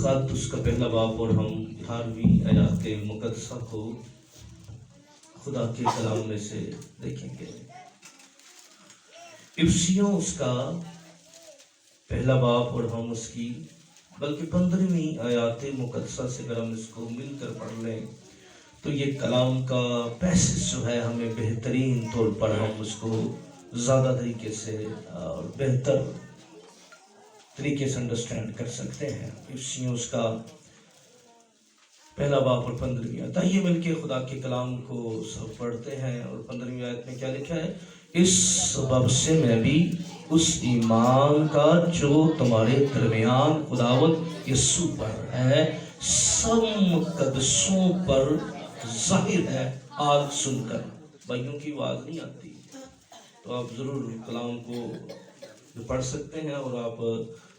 خط اس کا پہلا باب اور ہم 18ویں آیات مقدسہ کو خدا کے کلام میں سے دیکھیں گے۔ افسیوں اس کا پہلا باب اور ہم اس کی بلکہ 15ویں آیات مقدسہ سے اگر ہم اس کو مل کر پڑھ لیں تو یہ کلام کا پیسج جو ہے ہمیں بہترین طور پر ہم اس کو زیادہ طریقے سے اور بہتر طریقے سے انڈرسٹینڈ کر سکتے ہیں۔ افسیوں اس کا پہلا باب اور 15ویں آیت، آئیے مل کے خدا کے کلام کو سب پڑھتے ہیں۔ اور 15ویں آیت میں کیا لکھا ہے؟ اس سبب سے میں بھی اس ایمان کا جو تمہارے درمیان خداوند یسوع پر ہے سب مقدسوں پر ظاہر ہے، آج سن کر۔ بھائیوں کی آواز نہیں آتی تو آپ ضرور کلام کو پڑھ سکتے ہیں اور آپ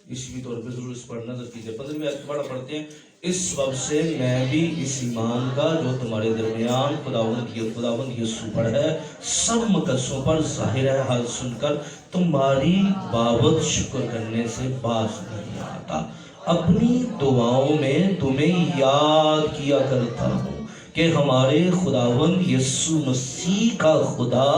اسی طور پہ ضرور اس پر نظر کیجئے۔ 15ویں آیت بڑا پڑھتے ہیں۔ اس سبب سے میں بھی اس ایمان کا جو تمہارے درمیان خداوند یسوع پر ہے سب مقدسوں پر ظاہر ہے، حال سن کر تمہاری بابت شکر کرنے سے باز نہیں آتا۔ اپنی دعاؤں میں تمہیں یاد کیا کرتا ہوں کہ ہمارے خداوند یسوع مسیح کا خدا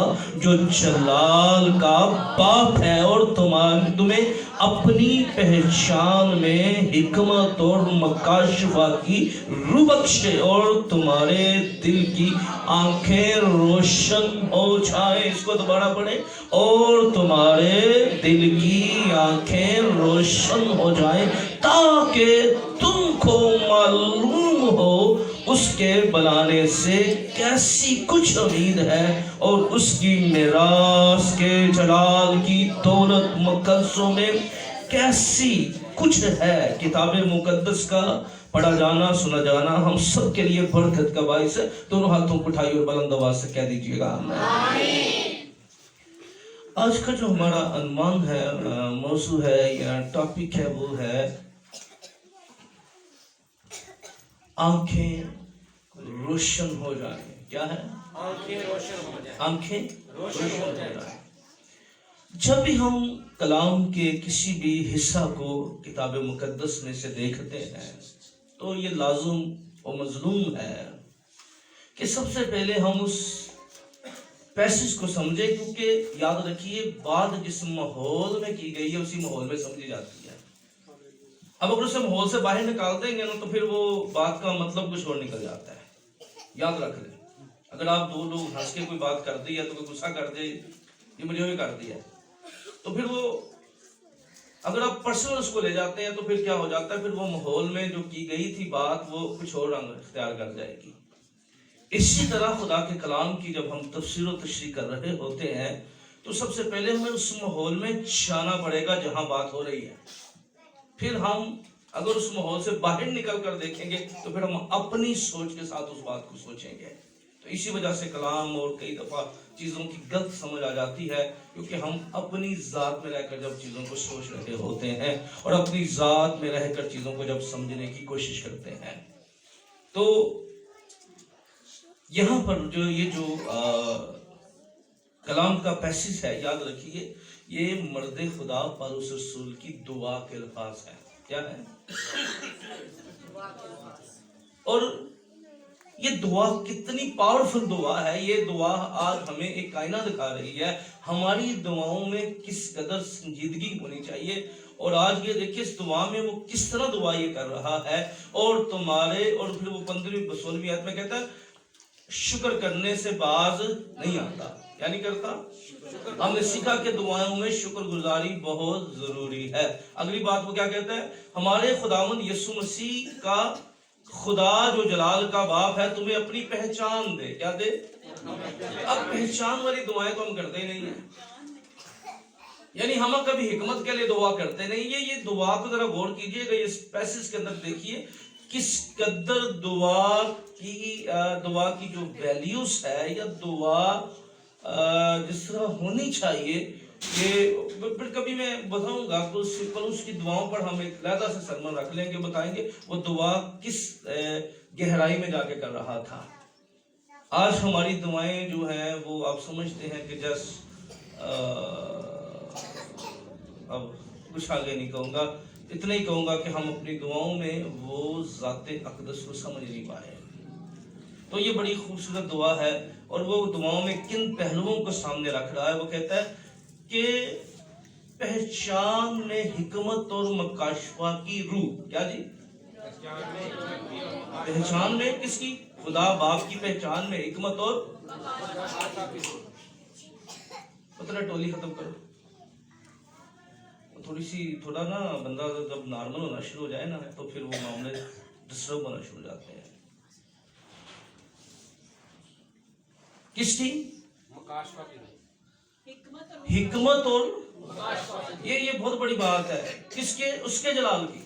جو جلال کا باپ ہے اور تمہیں اپنی پہچان میں حکمت اور مکاشفہ کی روح بخشے اور تمہارے دل کی آنکھیں روشن ہو جائیں۔ اس کو دوبارہ پڑھیں۔ اور تمہارے دل کی آنکھیں روشن ہو جائیں تاکہ تم کو معلوم ہو اس کے بلانے سے کیسی کچھ امید ہے اور اس کی میراث کے جلال کی دولت مقدسوں میں کیسی کچھ ہے۔ کتاب مقدس کا پڑھا جانا سنا جانا ہم سب کے لیے برکت کا باعث ہے۔ دونوں ہاتھوں کو اٹھائیے اور بلند آواز سے کہہ دیجیے گا آمین۔ آج کا جو ہمارا عنوان ہے، موضوع ہے یا ٹاپک ہے، وہ ہے آنکھیں روشن ہو جائیں۔ کیا ہے؟ آنکھیں روشن ہو جائیں۔ آنکھیں روشن ہو جائیں۔ جب بھی ہم کلام کے کسی بھی حصہ کو کتاب مقدس میں سے دیکھتے ہیں تو یہ لازم و مظلوم ہے کہ سب سے پہلے ہم اس پیسج کو سمجھیں، کیونکہ یاد رکھیے بات جس ماحول میں کی گئی ہے اسی ماحول میں سمجھی جاتی ہے۔ اب اگر اسے ماحول سے باہر نکال دیں گے نا تو پھر وہ بات کا مطلب کچھ اور نکل جاتا ہے۔ یاد رکھ لیں، اگر آپ دو لوگ ہنس کے کوئی بات کر دی ہے تو کوئی غصہ کر دے یہ مجھے ہوئی کر دیا تو پھر وہ اگر آپ پرسنل اس کو لے جاتے ہیں تو پھر کیا ہو جاتا ہے، پھر وہ ماحول میں جو کی گئی تھی بات وہ کچھ اور رنگ اختیار کر جائے گی۔ اسی طرح خدا کے کلام کی جب ہم تفسیر و تشریح کر رہے ہوتے ہیں تو سب سے پہلے ہمیں اس ماحول میں جانا پڑے گا جہاں بات ہو رہی ہے۔ پھر ہم اگر اس ماحول سے باہر نکل کر دیکھیں گے تو پھر ہم اپنی سوچ کے ساتھ اس بات کو سوچیں گے۔ تو اسی وجہ سے کلام اور کئی دفعہ چیزوں کی غلط سمجھ آ جاتی ہے، کیونکہ ہم اپنی ذات میں رہ کر جب چیزوں کو سوچ رہے ہوتے ہیں اور اپنی ذات میں رہ کر چیزوں کو جب سمجھنے کی کوشش کرتے ہیں تو یہاں پر جو کلام کا پیسج ہے، یاد رکھیے یہ مرد خدا پولس رسول کی دعا کے الفاظ ہیں۔ کیا ہے؟ اور یہ دعا کتنی پاورفل دعا ہے۔ یہ دعا آج ہمیں ایک آئینہ دکھا رہی ہے ہماری دعاؤں میں کس قدر سنجیدگی ہونی چاہیے۔ اور آج یہ دیکھیں اس دعا میں وہ کس طرح دعا یہ کر رہا ہے اور تمہارے، اور پھر وہ 15ویں 16ویں آیت میں کہتا ہے شکر کرنے سے باز نہیں آتا۔ یعنی کرتا، ہم نے سیکھا کہ دعاؤں میں شکر گزاری بہت ضروری ہے۔ اگلی بات وہ کیا کہتا ہے؟ ہمارے خداوند یسوع مسیح کا خدا جو جلال کا باپ ہے تمہیں اپنی پہچان دے۔ کیا دے؟ اب پہچان والی دعائیں تو ہم کرتے ہی نہیں ہیں، یعنی ہم کبھی حکمت کے لیے دعا کرتے نہیں ہیں۔ یہ دعا کو ذرا غور کیجئے گا، اس پیسج کے اندر دیکھیے کس قدر دعا کی جو ویلیوز ہے یا دعا جس طرح ہونی چاہیے کہ پھر کبھی میں بتاؤں گا تو اس کی دعاؤں پر ہم ایک علیحدہ سے سرمن رکھ لیں گے، بتائیں گے وہ دعا کس گہرائی میں جا کے کر رہا تھا۔ آج ہماری دعائیں جو ہیں وہ آپ سمجھتے ہیں کہ اب کچھ آگے نہیں کہوں گا، اتنا ہی کہوں گا کہ ہم اپنی دعاؤں میں وہ ذات اقدس کو سمجھ نہیں پائے. تو یہ بڑی خوبصورت دعا ہے اور وہ دعاؤں میں کن پہلوؤں کو سامنے رکھ رہا ہے. وہ کہتا ہے کہ پہچان میں حکمت اور مکاشفہ کی روح. کیا جی؟ پہچان میں کس کی؟ خدا باپ کی پہچان میں حکمت اور پتہ ٹولی ختم کرو. تھوڑا نا بندہ جب نارمل ہونا شروع ہو جائے نا تو پھر وہ معاملے ڈسٹرب ہونا شروع ہو جاتے ہیں. کس کی؟ حکمت اور یہ بہت بڑی بات ہے. کس کے؟ اس کے جلال کی،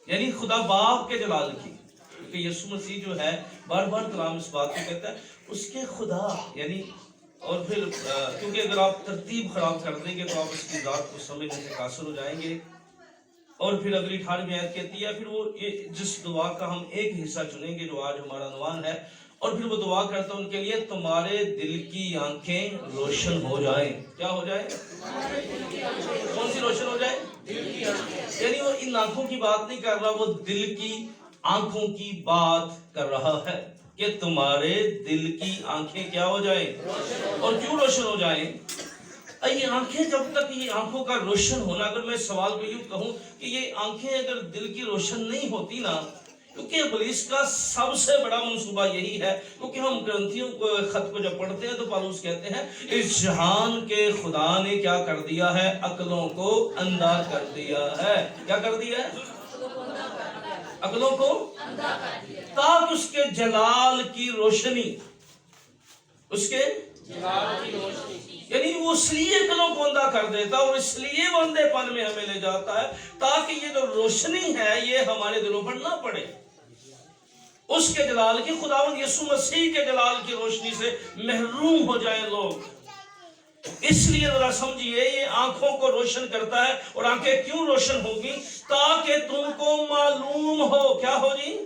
یعنی خدا باپ کے جلال کی. کیونکہ یسوع مسیح جو ہے بار بار کلام اس بات کو کہتا ہے اس کے خدا، یعنی اور پھر کیونکہ اگر آپ ترتیب خراب کر دیں گے تو آپ اس کی ذات کو سمجھنے سے قاصر ہو جائیں گے. اور پھر اگلی 18ویں آیت کہتی ہے پھر وہ جس دعا کا ہم ایک حصہ چنیں گے جو آج ہمارا عنوان ہے، اور پھر وہ دعا کرتا ہے ان کے لیے تمہارے دل کی آنکھیں روشن ہو جائیں. کیا ہو جائے؟ کون سی روشن ہو جائے؟ دل کی آنکھیں. یعنی وہ ان آنکھوں کی بات نہیں کر رہا، وہ دل کی آنکھوں کی بات کر رہا ہے کہ تمہارے دل کی آنکھیں کیا ہو جائیں. اور کیوں روشن ہو جائیں؟ یہ آنکھیں جب تک یہ آنکھوں کا روشن ہونا، اگر میں سوال کو یوں کہوں کہ یہ آنکھیں اگر دل کی روشن نہیں ہوتی نا، کیونکہ ابلیس کا سب سے بڑا منصوبہ یہی ہے. کیونکہ ہم گرنتھیوں کو خط کو جب پڑھتے ہیں تو پالوس کہتے ہیں اس جہان کے خدا نے کیا کر دیا ہے؟ عقلوں کو اندھا کر دیا ہے. کیا کر دیا ہے؟ عقلوں کو تاکہ اس کے جلال کی روشنی، اس کے جلال کی روشنی، یعنی وہ اس لیے عقلوں کو اندھا کر دیتا اور اس لیے وہ اندھے پن میں ہمیں لے جاتا ہے تاکہ یہ جو روشنی ہے یہ ہمارے دلوں پر نہ پڑے. اس کے جلال کی، خداوند یسوع مسیح کے جلال کی روشنی سے محروم ہو جائیں لوگ. اس لیے ذرا سمجھیے یہ آنکھوں کو روشن کرتا ہے. اور آنکھیں کیوں روشن ہوگی؟ تاکہ تم کو معلوم ہو. کیا ہو جی؟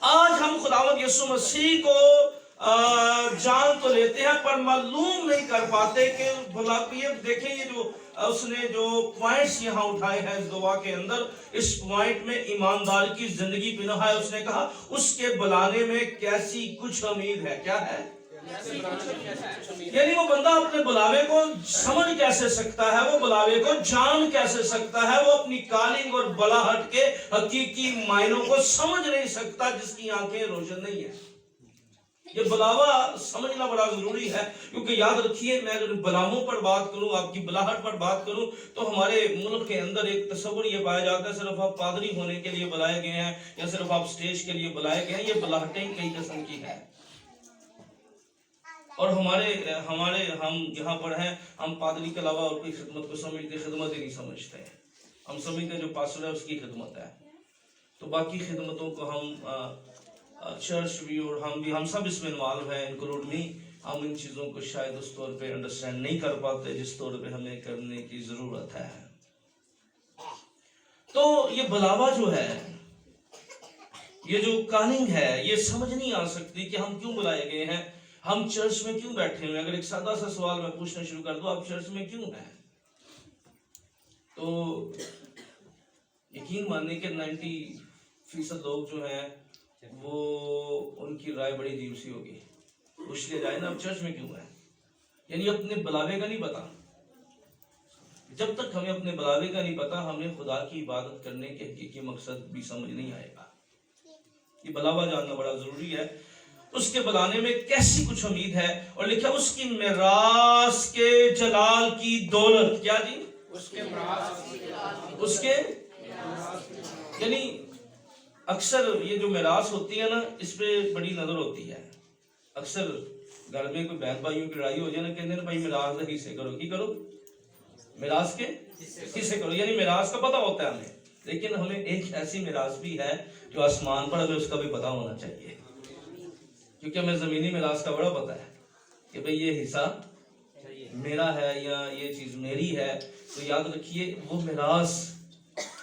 آج ہم خداوند یسوع مسیح کو جان تو لیتے ہیں پر معلوم نہیں کر پاتے کہ بھلا دیکھیں یہ جو اس نے جو پوائنٹس یہاں اٹھائے ہیں اس دعا کے اندر، اس پوائنٹ میں ایماندار کی زندگی پنہا ہے. اس نے کہا اس کے بلانے میں کیسی کچھ امید ہے. کیا ہے؟ یعنی وہ بندہ اپنے بلاوے کو سمجھ کیسے سکتا ہے، وہ بلاوے کو جان کیسے سکتا ہے، وہ اپنی کالنگ اور بلاہٹ کے حقیقی معنوں کو سمجھ نہیں سکتا جس کی آنکھیں روشن نہیں ہیں. یہ بلاوا سمجھنا بڑا ضروری ہے. کیونکہ یاد رکھیے میں اگر بلاموں پر بات کروں، آپ کی بلاہٹ پر بات کروں، تو ہمارے ملک کے اندر ایک تصور یہ پایا جاتا ہے صرف آپ پادری ہونے کے لیے بلائے گئے ہیں یا صرف آپ سٹیج کے لیے بلائے گئے ہیں. یہ بلاہٹیں کئی قسم کی ہیں. اور ہم یہاں پر ہیں، ہم پادری کے علاوہ اور کوئی خدمت کو سمجھتے خدمت ہی نہیں سمجھتے ہیں. ہم سمجھتے جو پاسٹر ہے اس کی خدمت ہے. تو باقی خدمتوں کو ہم چرچ بھی اور ہم سب اس میں انوالو ہیں، انکلوڈ می. ہم ان چیزوں کو شاید اس طور پہ انڈرسٹینڈ نہیں کر پاتے جس طور پہ ہمیں کرنے کی ضرورت ہے. تو یہ بلاوا جو ہے، یہ جو کالنگ ہے، یہ سمجھ نہیں آ سکتی کہ ہم کیوں بلائے گئے ہیں، ہم چرچ میں کیوں بیٹھے ہوئے. اگر ایک سادہ سا سوال میں پوچھنا شروع کر دوں، آپ چرچ میں کیوں ہیں، تو یقین ماننے کے 90% لوگ جو ہیں وہ ان کی رائے بڑی عجیب سی ہوگی. پوچھ لیا جائے نا آپ چرچ میں کیوں ہیں، یعنی اپنے بلاوے کا نہیں پتا. جب تک ہمیں اپنے بلاوے کا نہیں پتا ہمیں خدا کی عبادت کرنے کے حقیقی مقصد بھی سمجھ نہیں آئے گا. یہ بلاوا جاننا بڑا ضروری ہے. اس کے بلانے میں کیسی کچھ امید ہے، اور لکھا اس کی میراث کے جلال کی دولت. کیا جی؟ اس کے یعنی اکثر یہ جو میراث ہوتی ہے نا اس پہ بڑی نظر ہوتی ہے. اکثر گھر میں کوئی بہن بھائیوں کی لڑائی ہو جائے نا، کہتے ہیں بھائی میراث کا حصے کرو. کی کرو؟ میراث کے حصے کرو. یعنی میراث کا پتہ ہوتا ہے ہمیں، لیکن ہمیں ایک ایسی میراث بھی ہے جو آسمان پر ہمیں اس کا بھی پتہ ہونا چاہیے. کیونکہ ہمیں زمینی میراث کا بڑا پتہ ہے کہ بھئی یہ حصہ میرا ہے یا یہ چیز میری ہے. تو یاد رکھیے وہ میراث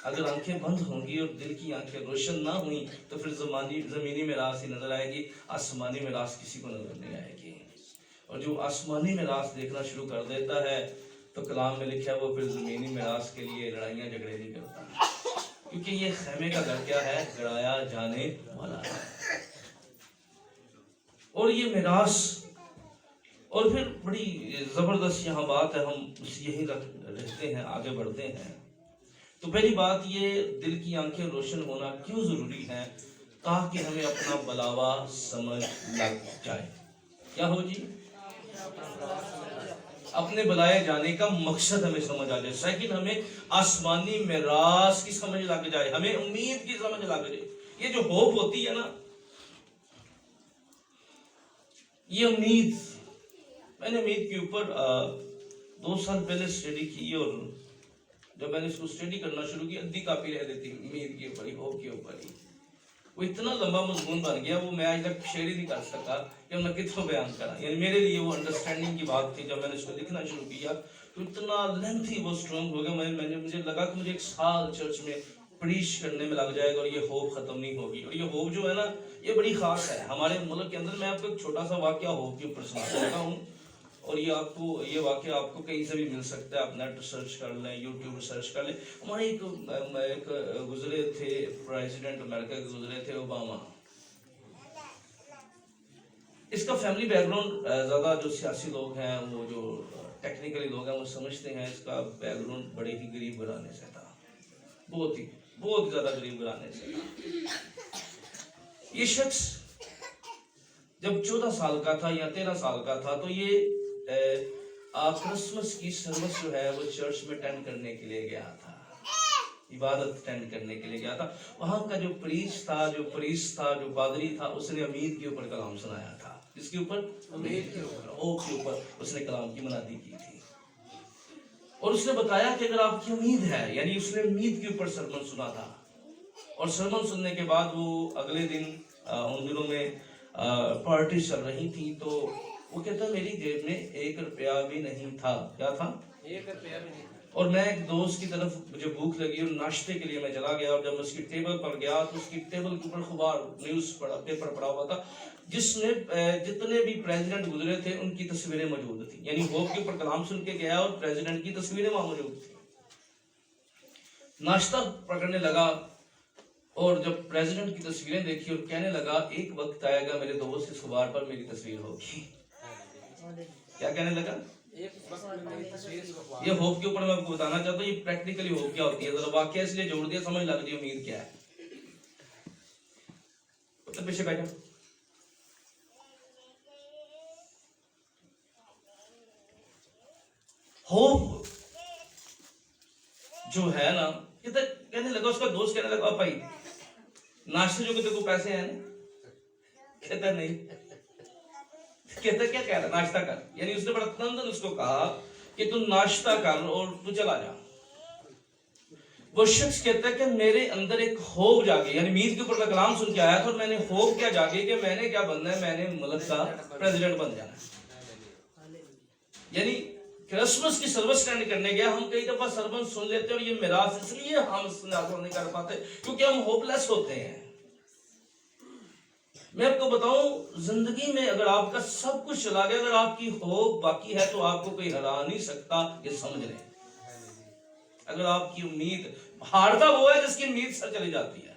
اگر آنکھیں بند ہوں گی اور دل کی آنکھیں روشن نہ ہوئیں تو پھر زمینی میراث ہی نظر آئے گی، آسمانی میراث کسی کو نظر نہیں آئے گی. اور جو آسمانی میراث دیکھنا شروع کر دیتا ہے تو کلام میں لکھا ہے وہ پھر زمینی میراث کے لیے لڑائیاں جھگڑے نہیں کرتا، کیونکہ یہ خیمے کا گھر کیا ہے؟ گرایا جانے والا ہے۔ اور یہ میراث، اور پھر بڑی زبردست یہاں بات ہے، ہم یہیں رہتے ہیں، آگے بڑھتے ہیں۔ تو پہلی بات یہ دل کی آنکھیں روشن ہونا کیوں ضروری ہے؟ تاکہ ہمیں اپنا بلاوا سمجھ لگ جائے۔ کیا ہو جی؟ اپنے بلائے جانے کا مقصد ہمیں سمجھ آ جائے۔ سیکنڈ، ہمیں آسمانی میراث کی سمجھ لگ جائے، ہمیں امید کی سمجھ لگ جائے۔ یہ جو ہوپ ہوتی ہے نا، یہ امید، میں نے امید کے اوپر 2 سال پہلے اسٹڈی کی، اور جب میں نے اس کو اسٹڈی کرنا شروع کی ادھی کاپی رہ دیتی امید کے اوپر ہی، ہوپ کے اوپر ہی۔ وہ اتنا لمبا مضمون بن گیا، وہ میں آج تک شیئر ہی نہیں کر سکا کہ میں کس کو بیان کرا۔ یعنی میرے لیے وہ انڈرسٹینڈنگ کی بات تھی۔ جب میں نے اس کو لکھنا شروع کیا تو اتنا لینتھی وہ اسٹرانگ ہو گیا، مجھے لگا کہ مجھے 1 سال چرچ میں پریچ کرنے میں لگ جائے گا اور یہ ہوپ ختم نہیں ہوگی۔ اور یہ ہوپ جو ہے نا، یہ بڑی خاص ہے ہمارے ملک کے اندر۔ میں آپ کو ایک چھوٹا سا واقعہ ہوپ کے اوپر سناتا ہوں، اور یہ واقعہ آپ کو کہیں سے بھی مل سکتا ہے، آپ نیٹ سرچ کر لیں، یوٹیوب سرچ کر لیں۔ ہمارے ایک گزرے تھے پریزیڈنٹ امریکہ کے، گزرے تھے اوباما۔ اس کا فیملی بیک گراؤنڈ زیادہ جو سیاسی لوگ ہیں، وہ جو ٹیکنیکلی لوگ ہیں، وہ سمجھتے ہیں اس کا بیک گراؤنڈ بڑے ہی غریب گھرانے سے تھا، بہت زیادہ غریب گھرانے سے تھا۔ یہ شخص جب 14 سال کا تھا یا 13 سال کا تھا، تو یہ کرسمس کی سروس جو ہے وہ چرچ میں اٹینڈ کرنے کے لیے گیا تھا، عبادت اٹینڈ کرنے کے لیے گیا تھا۔ وہاں کا جو پریچ تھا، جو پریسٹ تھا، جو پادری تھا، اس نے امید کے اوپر کلام سنایا تھا۔ جس کے اوپر؟ امید کے اوپر، ہوپ کے اوپر اس نے کلام کی منادی کی تھی، اور اس نے بتایا کہ اگر آپ کی امید ہے، یعنی اس نے امید کے اوپر سرمن سنا تھا۔ اور سرمن سننے کے بعد وہ اگلے دن، ان دنوں میں پارٹی چل رہی تھی، تو وہ کہتا ہے میری جیب میں 1 روپیہ بھی نہیں تھا۔ کیا تھا؟ 1 روپیہ بھی نہیں تھا۔ اور میں ایک دوست کی طرف، مجھے بھوک لگی اور ناشتے کے لیے میں چلا گیا، اور جب میں اس کی ٹیبل پر گیا تو اس کی ٹیبل کے اوپر اخبار، نیوز پیپر پڑا ہوا تھا، جس میں جتنے بھی پریزیڈنٹ گزرے تھے ان کی تصویریں موجود تھیں۔ یعنی ہوپ کے اوپر کلام سن کے گیا اور پریزیڈنٹ کی تصویریں وہاں موجود تھیں۔ ناشتہ پکڑنے لگا، اور جب پریزیڈنٹ کی تصویریں دیکھی اور کہنے لگا ایک وقت آئے گا میرے دوست اس اخبار پر میری تصویر ہوگی۔ کیا کہنے لگا؟ یہ ہوپ کے اوپر میں آپ کو بتانا چاہتا ہوں، یہ پریکٹیکلی ہوپ کیا ہوتی ہے، ذرا واقعہ اس لیے جوڑ دیا، سمجھ لگ جی امید کیا ہے۔ پیچھے بیٹھا، ہوپ جو ہے نا، کہنے لگا، اس کا دوست کہنے لگا بھائی ناشتے جو کہ تیرے کو پیسے ہیں نا؟ کہتا نہیں۔ کہتا کیا کہہ رہا؟ ناشتہ کر۔ یعنی اس نے بڑا تندن اس کو کہا کہ تو ناشتہ کر اور تو چلا جا۔ وہ شخص کہتا ہے کہ میرے اندر ایک ہوپ جاگی، یعنی امید کے اوپر میں کلام سن کے آیا تھا، اور میں نے ہوپ کیا جاگی کہ میں نے کیا بننا ہے، میں نے ملک کا پریزیڈنٹ بن جانا ہے۔ یعنی کرسمس کی سروس اٹینڈ کرنے گیا، ہم کئی دفعہ سرمن سن لیتے ہیں اور یہ میراث اس لیے ہم نہیں کر پاتے کیونکہ ہم ہوپ لیس ہوتے ہیں۔ میں آپ کو بتاؤں، زندگی میں اگر آپ کا سب کچھ چلا گیا، اگر آپ کی ہوپ باقی ہے تو آپ کو کوئی ہرا نہیں سکتا، یہ سمجھ لیں۔ اگر آپ کی امید، ہارتا وہ ہے جس کی امید سر چلی جاتی ہے۔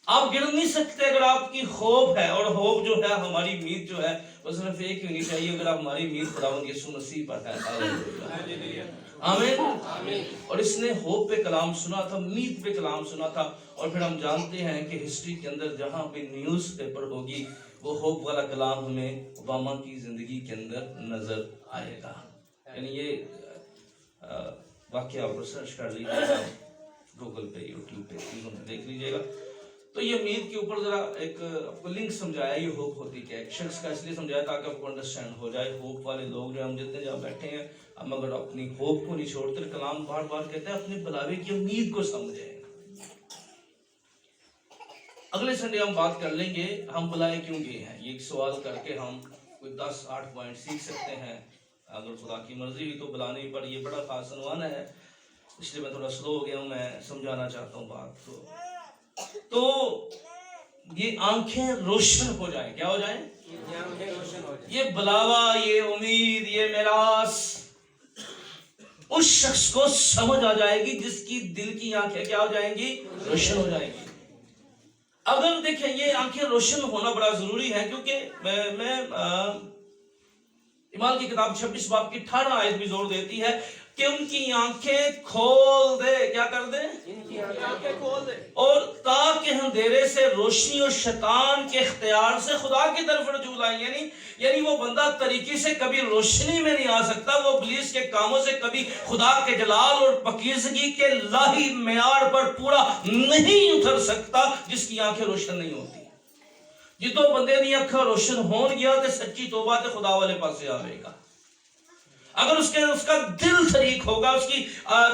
آپ گر نہیں سکتے اگر آپ کی ہوپ ہے، اور ہوپ جو ہے ہماری امید جو ہے وہ صرف ایک ہی ہونی چاہیے، اگر آپ ہماری امید خداوند یسوع مسیح پر ہے۔ آمین۔ اور اس نے ہوپ پہ کلام سنا تھا، امید پہ کلام سنا تھا، اور پھر ہم جانتے ہیں کہ ہسٹری کے اندر جہاں بھی نیوز پیپر ہوگی وہ ہوپ والا کلام ہمیں اوباما کی زندگی کے اندر نظر آئے گا۔ یعنی یہ واقعہ آپ ریسرچ کر لیجیے گا، گوگل پہ، یوٹیوب پہ، چیزوں میں دیکھ لیجیے گا۔ تو یہ امید کے اوپر ذرا ایک آپ کو لنک سمجھایا، یہ ہوپ ہوتی کیا ہے، ایک شخص کا اس لیے سمجھایا تاکہ آپ کو انڈرسٹینڈ ہو جائے۔ ہوپ والے لوگ جو ہم جتنے جہاں بیٹھے ہیں، ہم اگر اپنی ہوپ کو نہیں چھوڑتے، کلام بار بار کہتے ہیں اپنے بلاوے کی امید کو سمجھیں۔ اگلے سنڈے ہم بات کر لیں گے ہم بلائے کیوں گئے ہیں، یہ ایک سوال کر کے ہم کوئی 10-8 پوائنٹ سیکھ سکتے ہیں، اگر خدا کی مرضی ہوئی تو بلانے پر۔ یہ بڑا خاص عنوان ہے، اس لیے میں تھوڑا سلو ہو گیا ہوں، میں سمجھانا چاہتا ہوں بات کو۔ تو یہ آنکھیں روشن ہو جائیں. کیا ہو جائیں؟ یہ بلاوا، یہ امید، یہ میراث اس شخص کو سمجھ آ جائے گی جس کی دل کی آنکھیں کیا ہو جائیں گی؟ روشن ہو جائیں گی. اگر دیکھیں یہ آنکھیں روشن ہونا بڑا ضروری ہے، کیونکہ میں اعمال کی کتاب 26 باب کی 18 آیت بھی زور دیتی ہے کہ ان کی آنکھیں کھول دے. کیا کر دے؟ ان کی آنکھیں کھول دے. اور تاکہ اندھیرے سے روشنی اور شیطان کے اختیار سے خدا کی طرف رجوع لائیں. یعنی وہ بندہ طریقے سے کبھی روشنی میں نہیں آ سکتا، وہ ابلیس کے کاموں سے کبھی خدا کے جلال اور پاکیزگی کے الہی معیار پر پورا نہیں اتر سکتا جس کی آنکھیں روشن نہیں ہوتی. جتوں بندے دی اکھاں روشن ہون گیا تے سچی توبہ تے خدا والے پاسے آئے گا. اگر اس کا دل طریق ہوگا، اس کی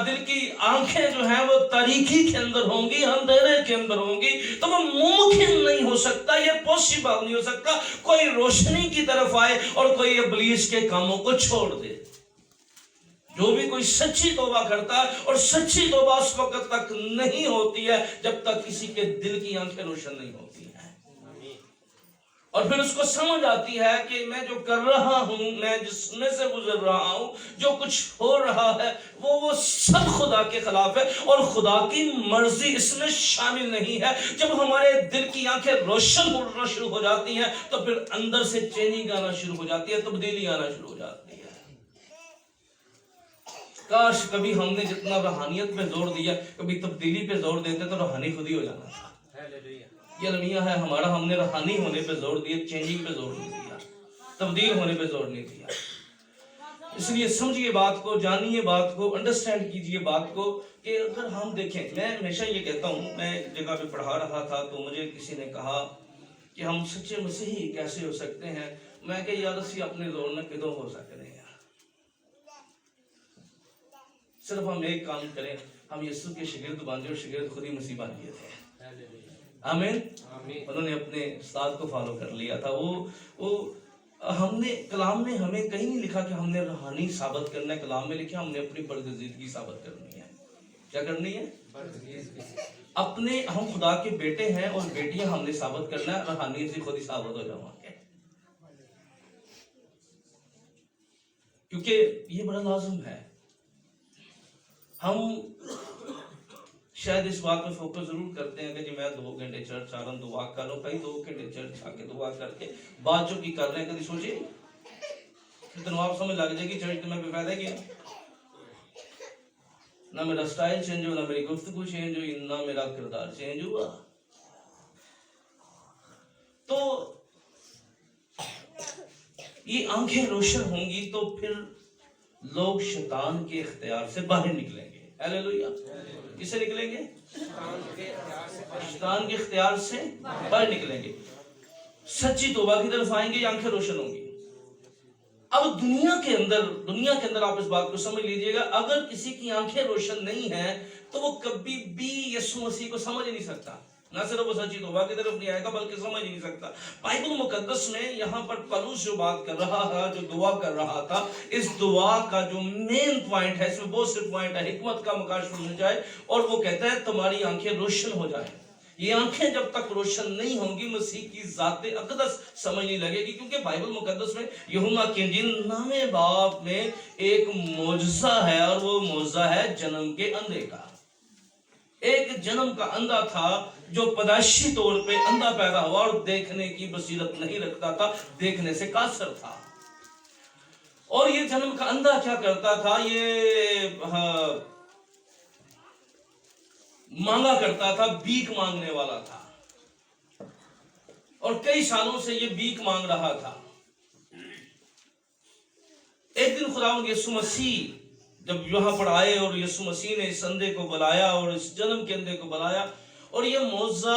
دل کی آنکھیں جو ہیں وہ تاریکی کے اندر ہوں گی، اندھیرے کے اندر ہوں گی، تو وہ ممکن نہیں ہو سکتا، یہ پاسبل نہیں ہو سکتا کوئی روشنی کی طرف آئے اور کوئی ابلیس کے کاموں کو چھوڑ دے. جو بھی کوئی سچی توبہ کرتا ہے، اور سچی توبہ اس وقت تک نہیں ہوتی ہے جب تک کسی کے دل کی آنکھیں روشن نہیں ہوتی ہیں. اور پھر اس کو سمجھ آتی ہے کہ میں جو کر رہا ہوں، میں جس میں سے گزر رہا ہوں، جو کچھ ہو رہا ہے وہ سب خدا کے خلاف ہے اور خدا کی مرضی اس میں شامل نہیں ہے. جب ہمارے دل کی آنکھیں روشن شروع ہو جاتی ہیں تو پھر اندر سے چینج آنا شروع ہو جاتی ہے، تبدیلی آنا شروع ہو جاتی ہے. کاش کبھی ہم نے جتنا روحانیت پہ زور دیا کبھی تبدیلی پہ زور دیتے تو روحانی خود ہی ہو جانا تھا. یہ المیہ ہے ہمارا، ہم نے روحانی ہونے پہ زور دیا، چینجنگ پہ زور نہیں دیا، تبدیل ہونے پہ زور نہیں دیا. اس لیے سمجھیے بات کو، جانیے بات کو، انڈرسٹینڈ کیجئے بات کو کہ اگر ہم دیکھیں، میں ہمیشہ یہ کہتا ہوں، میں ایک جگہ پہ پڑھا رہا تھا تو مجھے کسی نے کہا کہ ہم سچے مسیحی کیسے ہو سکتے ہیں. میں کہ یار اسی اپنے زور نہ کدوں ہو سکتے ہیں. صرف ہم ایک کام کریں، ہم یسوع کے شاگرد بن جائیں، اور شاگرد خود ہی مسیح بن گئے تھے. آمین. انہوں نے اپنے استاد کو فالو کر لیا تھا. وہ ہم نے کلام میں ہمیں کہیں نہیں لکھا کہ ہم نے روحانی ثابت کرنا ہے، کلام میں لکھا ہم نے اپنی برگزیدگی ثابت کرنی ہے. کیا کرنی ہے؟ اپنے ہم خدا کے بیٹے ہیں اور بیٹیاں ہم نے ثابت کرنا ہے، روحانی سے خود ہی ثابت ہو جاؤں گے. کیونکہ یہ بڑا لازم ہے. ہم شاید اس بات پہ فوکس ضرور کرتے ہیں کہ جی میں 2 گھنٹے چرچ آ رہا ہوں، دعا کر لو. بھائی 2 گھنٹے چرچ آ کے دعا کر کے بات جو کی کر رہے ہیں کبھی سوچے تو آپ سمجھ لگ جائے گی چرچ میں بے فائدہ کیا. نہ میرا سٹائل چینج ہوا، نہ میری گفتگو چینج ہوئی، نہ میرا کردار چینج ہوا. تو یہ آنکھیں روشن ہوں گی تو پھر لوگ شیطان کے اختیار سے باہر نکلیں گے. ہیلیلویا. کسے نکلیں گے؟ شیطان کے اختیار سے باہر نکلیں گے، سچی توبہ کی طرف آئیں گے، یہ آنکھیں روشن ہوں گی. اب دنیا کے اندر آپ اس بات کو سمجھ لیجئے گا، اگر کسی کی آنکھیں روشن نہیں ہیں تو وہ کبھی بھی یسوع مسیح کو سمجھ نہیں سکتا. نہ صرف وہ سچی توبہ کی طرف نہیں آئے گا بلکہ سمجھ نہیں سکتا. بائبل مقدس میں یہاں پر پولس جو بات کر رہا تھا، جو دعا کر رہا تھا، اس دعا کا جو مین پوائنٹ ہے، اس میں بہت سے پوائنٹ ہے، حکمت کا مکاشفہ ہو جائے، اور وہ کہتا ہے تمہاری آنکھیں روشن ہو جائیں. یہ آنکھیں جب تک روشن نہیں ہوں گی مسیح کی ذات اقدس سمجھ نہیں لگے گی. کیونکہ بائبل مقدس میں یوحنا کی انجیل 9 باب میں ایک معجزہ ہے، اور وہ معجزہ ہے جنم کے اندھے کا. ایک جنم کا اندھا تھا جو پیدائشی طور پہ اندھا پیدا ہوا اور دیکھنے کی بصیرت نہیں رکھتا تھا، دیکھنے سے قاصر تھا. اور یہ جنم کا اندھا کیا کرتا تھا؟ یہ مانگا کرتا تھا، بھیک مانگنے والا تھا، اور کئی سالوں سے یہ بھیک مانگ رہا تھا. ایک دن خداوند یسوع مسیح جب یہاں پر آئے اور یسوع مسیح نے اس اندھے کو بلایا اور اس جنم کے اندھے کو بلایا، اور یہ معجزہ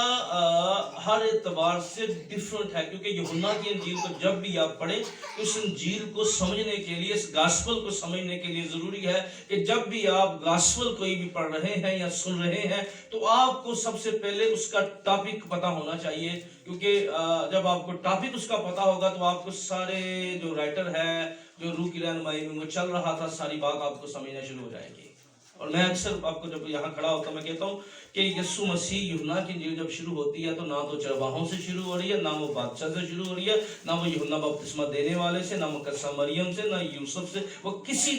ہر اعتبار سے ڈیفرنٹ ہے. کیونکہ یوحنا کی انجیل کو جب بھی آپ پڑھیں تو اس انجیل کو سمجھنے کے لیے، اس گاسپل کو سمجھنے کے لیے ضروری ہے کہ جب بھی آپ گاسپل کوئی بھی پڑھ رہے ہیں یا سن رہے ہیں تو آپ کو سب سے پہلے اس کا ٹاپک پتا ہونا چاہیے. کیونکہ جب آپ کو ٹاپک اس کا پتا ہوگا تو آپ کو سارے جو رائٹر ہے، جو روح کی رہنمائی میں وہ چل رہا تھا، ساری بات آپ کو سمجھنا شروع ہو جائے گی. اور میں اکثر آپ کو جب یہاں کھڑا ہوتا ہوں میں کہتا ہوں کہ یسوع مسیح یوحنا کی انجیل جب شروع ہوتی ہے تو نہ تو چرواہوں سے شروع ہو رہی ہے، نہ وہ بادشاہ سے شروع ہو رہی ہے، نہ وہ یوحنا بپتسمہ دینے والے سے، نہ مقدسہ مریم سے، نہ یوسف سے، وہ کسی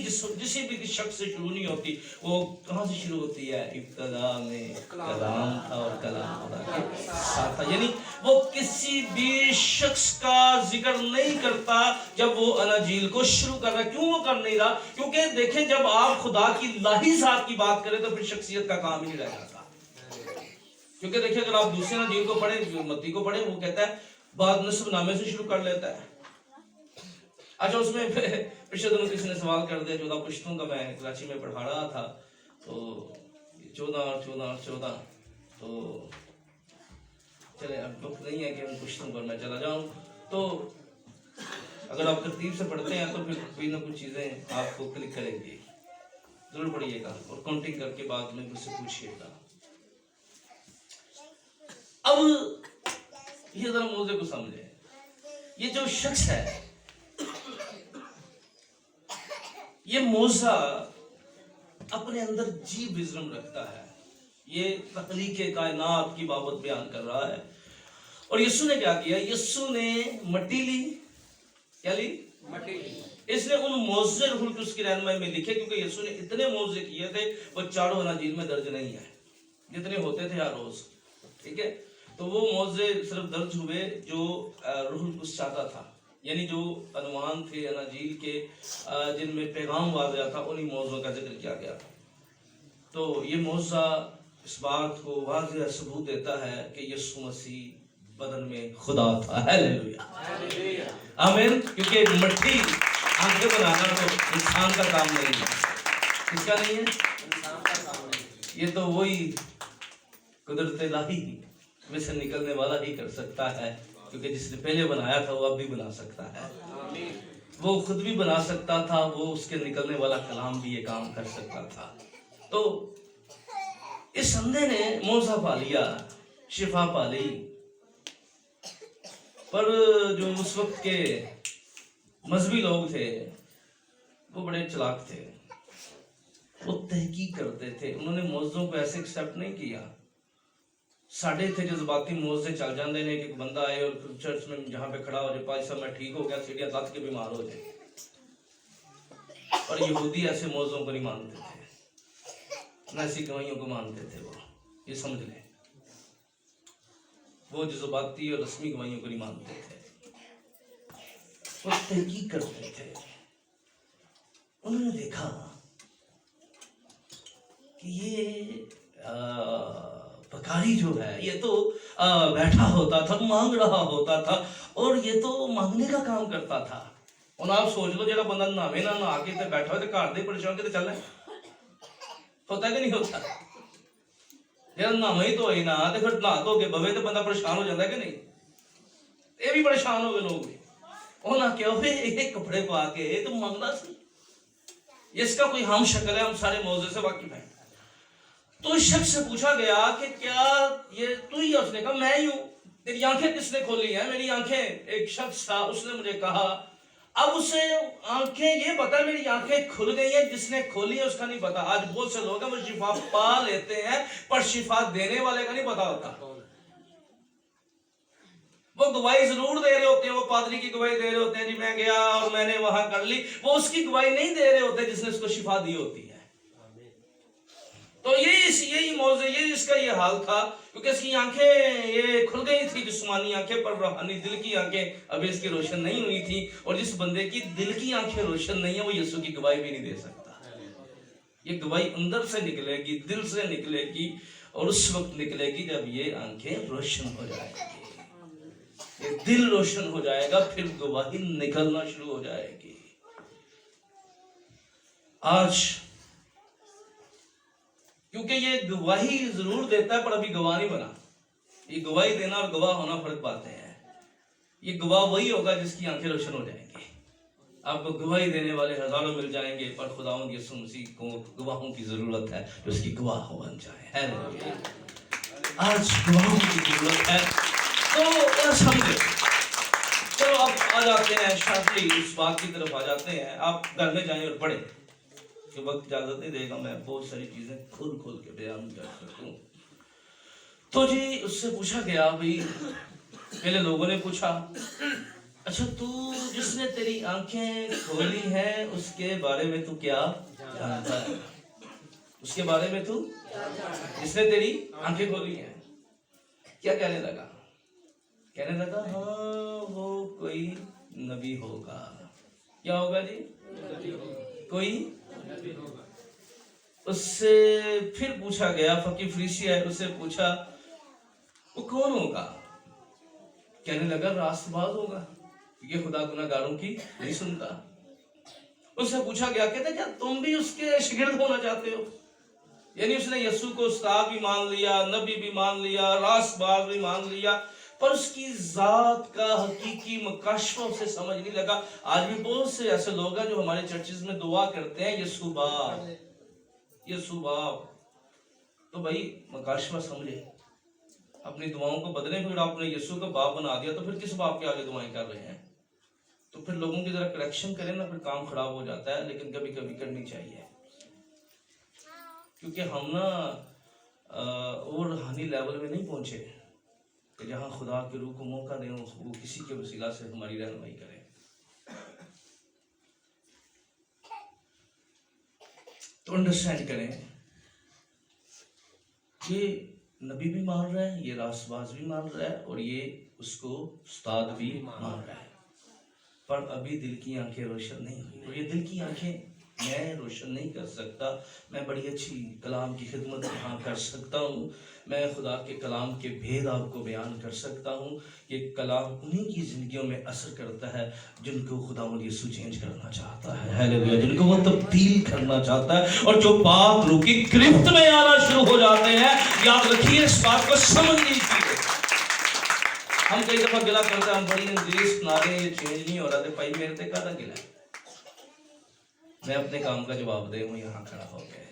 بھی شخص سے شروع نہیں ہوتی۔ وہ کہاں سے شروع ہوتی ہے؟ ابتدا میں کلام تھا اور کلام خدا کے ساتھ تھا۔ یعنی وہ کسی بھی شخص کا ذکر نہیں کرتا جب وہ اناجیل کو شروع کر رہا ہے۔ کیوں وہ کر نہیں رہا؟ کیونکہ دیکھیں جب آپ خدا کی الہی ذات کی بات کریں تو پھر شخصیت کا کام ہی نہیں رہ جاتا۔ کیونکہ دیکھیں اگر آپ دوسرے انجیل کو پڑھیں، متی کو پڑھیں، وہ کہتا ہے بعد نسب نامے سے شروع کر لیتا ہے۔ اچھا اس میں پچھلے دنوں کسی نے سوال کر دیا 14 پشتوں کا، میں کراچی میں پڑھا رہا تھا تو 14 تو چلے اب وقت نہیں ہے کہ ان پشتوں پر میں چلا جاؤں، تو اگر آپ ترتیب سے پڑھتے ہیں تو پھر کوئی نہ کچھ چیزیں آپ کو کلک کریں گی، ضرور پڑھیے گا اور کاؤنٹنگ کر کے بعد میں مجھ سے پوچھیے گا۔ اب یہ ذرا موضوع کو سمجھیں، یہ جو شخص ہے یہ موزہ اپنے اندر جی وزڈم رکھتا ہے، یہ تخلیق کائنات کی بابت بیان کر رہا ہے۔ اور یسوع نے کیا کیا؟ یسوع نے مٹی لی، کیا لی؟ مٹی لی۔ اس نے ان معجزے روح القدس کی رہنمائی میں لکھے، کیونکہ یسوع نے اتنے معجزے کیے تھے وہ چاروں اناجیل میں درج نہیں ہے، جتنے ہوتے تھے ہر روز، ٹھیک ہے؟ تو وہ معجزے صرف درج ہوئے جو روح القدس چاہتا تھا، یعنی جو عنوان تھے اناجیل کے جن میں پیغام واضح تھا، انہی موضوعوں کا ذکر کیا گیا تھا۔ تو یہ معجزہ اس بات کو واضح ثبوت دیتا ہے کہ یسوع مسیح بدن میں خدا تھا۔ ہیلیلویا، آمین۔ کیونکہ مٹی آنکھیں بنانا تو انسان کا کام نہیں ہے، کس کا نہیں ہے؟ انسان کا کام نہیں، یہ تو وہی قدرت الہی میں سے نکلنے والا ہی کر سکتا ہے، کیونکہ جس نے پہلے بنایا تھا وہ اب بھی بنا سکتا ہے، وہ خود بھی بنا سکتا تھا، وہ اس کے نکلنے والا کلام بھی یہ کام کر سکتا تھا۔ تو اس اندھے نے معجزہ پا لیا، شفا پا لی، پر جو اس وقت کے مذہبی لوگ تھے وہ بڑے چلاک تھے، وہ تحقیق کرتے تھے، انہوں نے معجزوں کو ایسے ایکسیپٹ نہیں کیا۔ ساڑھے تھے جذباتی معجزے چل جاندے نے کہ بندہ آئے اور چرچ میں جہاں پہ کھڑا ہو جائے، پائی صاحب میں ٹھیک ہو گیا، سیڑھیاں لت کے بیمار ہو جائے۔ اور یہودی ایسے معجزوں کو نہیں مانتے تھے، نہ ایسی گواہیوں کو مانتے تھے، وہ یہ سمجھ لیں، وہ جذباتی اور رسمی گواہیوں کو نہیں مانتے تھے، وہ تحقیق کرتے تھے۔ انہوں نے دیکھا کہ یہ بکاری جو ہے یہ تو بیٹھا ہوتا تھا، مانگ رہا ہوتا تھا، اور یہ تو مانگنے کا کام کرتا تھا۔ اور آپ سوچ لو جڑا بندہ نہاوے نہ نہا کے تے بیٹھا ہوئے تے گھر دے پریشان کے چلنا ہوتا ہے کہ نہیں ہوتا؟ جڑا نہاوے ہی تو ہوئی نہ تے پھر نہا دھو کے بوے تے بندہ پریشان ہو جاتا ہے کہ نہیں؟ یہ بھی پریشان ہو گئے لوگ بھی، انہاں کیا ہوئے ایک کپڑے پا کے تو مانگنا سی، اس کا کوئی ہم شکل ہے، ہم سارے موضوع سے واقف ہیں۔ تو اس شخص سے پوچھا گیا کہ کیا یہ تو ہی ہے؟ اس نے کہا میں ہی ہوں۔ تیری آنکھیں کس نے کھولی ہیں؟ میری آنکھیں، ایک شخص تھا اس نے مجھے کہا۔ اب اسے آنکھیں یہ پتا ہے میری آنکھیں کھل گئی ہیں، جس نے کھولی ہے اس کا نہیں پتا۔ آج بہت سے لوگ ہیں وہ شفا پا لیتے ہیں پر شفا دینے والے کا نہیں پتا ہوتا۔ وہ گواہی ضرور دے رہے ہوتے ہیں، وہ پادری کی گواہی دے رہے ہوتے ہیں، جی میں گیا اور میں نے وہاں کر لی، وہ اس کی گواہی نہیں دے رہے ہوتے جس نے اس کو شفا دی ہوتی ہے۔ تو یہی موضوع، یہ اس کا یہ حال تھا، کیونکہ اس کی آنکھیں یہ کھل گئی تھی جسمانی آنکھیں، پر روحانی دل کی آنکھیں ابھی اس کی روشن نہیں ہوئی تھی، اور جس بندے کی دل کی آنکھیں روشن نہیں ہیں وہ یسوع کی گواہی بھی نہیں دے سکتا۔ یہ گواہی اندر سے نکلے گی، دل سے نکلے گی، اور اس وقت نکلے گی جب یہ آنکھیں روشن ہو جائیں گی، یہ دل روشن ہو جائے گا، پھر گواہی نکلنا شروع ہو جائے گی۔ آج کیونکہ یہ گواہی ضرور دیتا ہے پر ابھی گواہ نہیں بنا۔ یہ گواہی دینا اور گواہ ہونا فرق باتیں ہیں۔ یہ گواہ وہی ہوگا جس کی آنکھیں روشن ہو جائیں گی۔ آپ کو گواہی دینے والے ہزاروں مل جائیں گے، پر خداوند یسوع مسیح کو گواہوں کی ضرورت ہے جو اس کی گواہ بن جائے۔ آج گواہوں کی ضرورت ہے، تو سمجھے۔ چلو اب آ جاتے ہیں شرطی اس بات کی طرف آ جاتے ہیں، آپ گھر میں جائیں اور پڑھیں کہ وقت اجازت نہیں دے گا میں بہت ساری چیزیں کھول کھول کے بیان کر سکوں. تو جی اس سے پوچھا گیا بھائی، پہلے لوگوں نے پوچھا اچھا تو جس نے تیری آنکھیں کھولی ہیں اس کے بارے میں تو کیا جانتا ہے؟ اس کے بارے میں تو جس نے تیری آنکھیں کھولی ہیں کیا کہنے لگا؟ کہنے لگا ہاں وہ کوئی نبی ہوگا. کیا ہوگا جی؟ کوئی نبی ہوگا. اس سے پھر پوچھا گیا، فقیہ فریسی ہے، اس سے پوچھا وہ کون ہوگا؟ کہنے لگا راست باز ہوگا، یہ خدا گناہ گاروں کی نہیں سنتا. اس سے پوچھا گیا، کہتے کیا تم بھی اس کے شاگرد ہونا چاہتے ہو؟ یعنی اس نے یسوع کو استاد بھی مان لیا، نبی بھی مان لیا، راست باز بھی مان لیا، پر اس کی ذات کا حقیقی مکاشفہ اسے سمجھ نہیں لگا. آج بھی بہت سے ایسے لوگ ہیں جو ہمارے چرچز میں دعا کرتے ہیں یسوع باپ یسوع باپ. تو بھائی مکاشفہ سمجھے، اپنی دعاؤں کو بدلیں. پھر آپ نے یسوع کا باپ بنا دیا تو پھر کس باپ کے آگے دعائیں کر رہے ہیں؟ تو پھر لوگوں کی ذرا کریکشن کریں نا، پھر کام خراب ہو جاتا ہے. لیکن کبھی کبھی کرنی چاہیے، کیونکہ ہم نا اور روحانی لیول میں نہیں پہنچے کہ جہاں خدا کے روح کو موقع دیں وہ کسی کے وسیلہ سے ہماری رہنمائی کرے. تو انڈرسٹینڈ کریں، یہ نبی بھی مان رہا ہے، یہ راست باز بھی مان رہا ہے، اور یہ اس کو استاد بھی مان رہا ہے، پر ابھی دل کی آنکھیں روشن نہیں ہوئی. اور یہ دل کی آنکھیں میں روشن نہیں کر سکتا. میں بڑی اچھی کلام کی خدمت یہاں کر سکتا ہوں، میں خدا کے کلام کے بھید آپ کو بیان کر سکتا ہوں. یہ کلام انہیں کی زندگیوں میں اثر کرتا ہے جن کو خدا یسوع چینج کرنا چاہتا ہے، ہیلیلویا، جن کو وہ تبدیل کرنا چاہتا ہے، اور جو پاک روح کی گرفت میں آنا شروع ہو جاتے ہیں. یاد رکھیے اس بات کو سمجھ لیجیے. ہم کئی دفعہ گلا کرتے ہیں، ہم بڑی انگریز سنا رہے ہیں یہ چینج نہیں ہو رہا. تو بھائی میرے سے کہاں گلا ہے؟ میں اپنے کام کا جواب دے ہوں یہاں کھڑا ہو کے.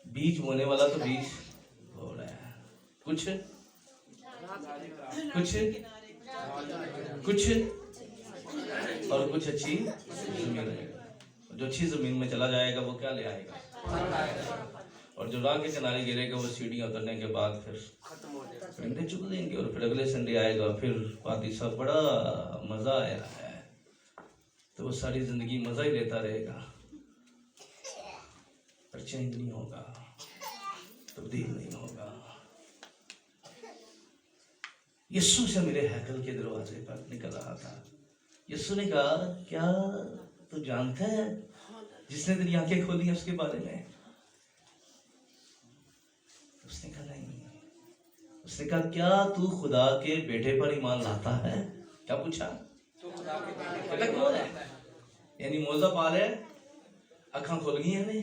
بیج بونے والا تو بیج بو رہا ہے، کچھ اور کچھ اچھی زمین رہے گا. جو اچھی زمین میں چلا جائے گا وہ کیا لے آئے گا، اور جو راہ کے کنارے گرے گا وہ سیڑھیاں اترنے کے بعد پھر ڈنڈے چک دیں گے. اور پھر اگلے سنڈے آئے گا، پھر پادری صاحب بڑا مزہ آیا ہے، تو وہ ساری زندگی مزہ ہی لیتا رہے گا، پر چینج نہیں ہوگا، تبدیل نہیں ہوگا. یسوع سے میرے ہیکل کے دروازے پر نکل رہا تھا. یسوع نے کہا کیا تو جانتا ہے جس نے تیری آنکھیں کھولی ہیں اس کے بارے میں؟ اس نے کہا نہیں. اس نے کہا کیا تو خدا کے بیٹے پر ایمان لاتا ہے؟ کیا پوچھا؟ تو خدا کے بیٹے کون ہے؟ یعنی موزہ پا رہے اکھاں کھول گئی ہیں،